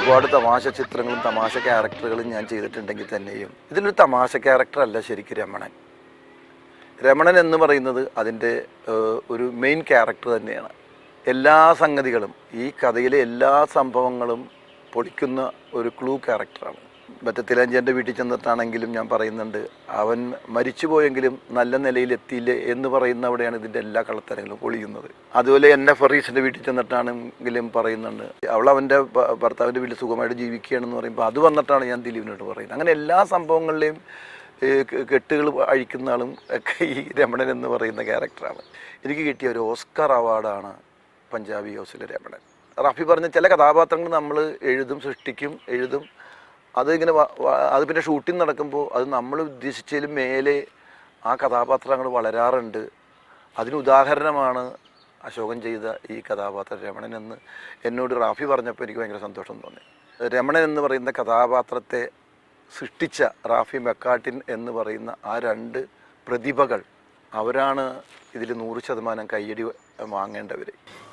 ഒരുപാട് തമാശ ചിത്രങ്ങളും തമാശ ക്യാരക്ടറുകളും ഞാൻ ചെയ്തിട്ടുണ്ടെങ്കിൽ തന്നെയും ഇതിലൊരു തമാശ ക്യാരക്ടറല്ല ശരിക്കും രമണൻ. രമണൻ എന്ന് പറയുന്നത് അതിൻ്റെ ഒരു മെയിൻ ക്യാരക്ടർ തന്നെയാണ്. എല്ലാ സംഗതികളും ഈ കഥയിലെ എല്ലാ സംഭവങ്ങളും പൊളിക്കുന്ന ഒരു ക്ലൂ ക്യാരക്ടറാണ്. മറ്റേ തിലഞ്ചൻ്റെ വീട്ടിൽ ചെന്നിട്ടാണെങ്കിലും ഞാൻ പറയുന്നുണ്ട്, അവൻ മരിച്ചുപോയെങ്കിലും നല്ല നിലയിൽ എത്തിയില്ലേ എന്ന് പറയുന്ന അവിടെയാണ് ഇതിൻ്റെ എല്ലാ കളത്തരങ്ങളും പൊളിയുന്നത്. അതുപോലെ എന്നെ ഫറീസിൻ്റെ വീട്ടിൽ ചെന്നിട്ടാണെങ്കിലും പറയുന്നുണ്ട്, അവൾ അവൻ്റെ ഭർത്താവിൻ്റെ വീട്ടിൽ സുഖമായിട്ട് ജീവിക്കുകയാണെന്ന് പറയുമ്പോൾ അത് വന്നിട്ടാണ് ഞാൻ ദിലീപിനോട് പറയുന്നത്. അങ്ങനെ എല്ലാ സംഭവങ്ങളിലെയും കെട്ടുകൾ അഴിക്കുന്ന ആളും ഒക്കെ ഈ രമണൻ എന്ന് പറയുന്ന ക്യാരക്ടറാണ്. എനിക്ക് കിട്ടിയ ഒരു ഓസ്കർ അവാർഡാണ് പഞ്ചാബി ഹൗസിലെ രമണൻ. റാഫി പറഞ്ഞ ചില കഥാപാത്രങ്ങൾ നമ്മൾ സൃഷ്ടിക്കും അതിങ്ങനെ അത് പിന്നെ ഷൂട്ടിംഗ് നടക്കുമ്പോൾ അത് നമ്മൾ ഉദ്ദേശിച്ചതിലും മേലെ ആ കഥാപാത്രങ്ങൾ വളരാറുണ്ട്. അതിന് ഉദാഹരണമാണ് അശോകൻ ചെയ്ത ഈ കഥാപാത്രം രമണൻ എന്ന് എന്നോട് റാഫി പറഞ്ഞപ്പോൾ എനിക്ക് ഭയങ്കര സന്തോഷം തോന്നി. രമണൻ എന്ന് പറയുന്ന കഥാപാത്രത്തെ സൃഷ്ടിച്ച റാഫി മെക്കാട്ടിൻ എന്ന് പറയുന്ന ആ രണ്ട് പ്രതിഭകൾ, അവരാണ് ഇതിൽ 100% കയ്യടി വാങ്ങേണ്ടവർ.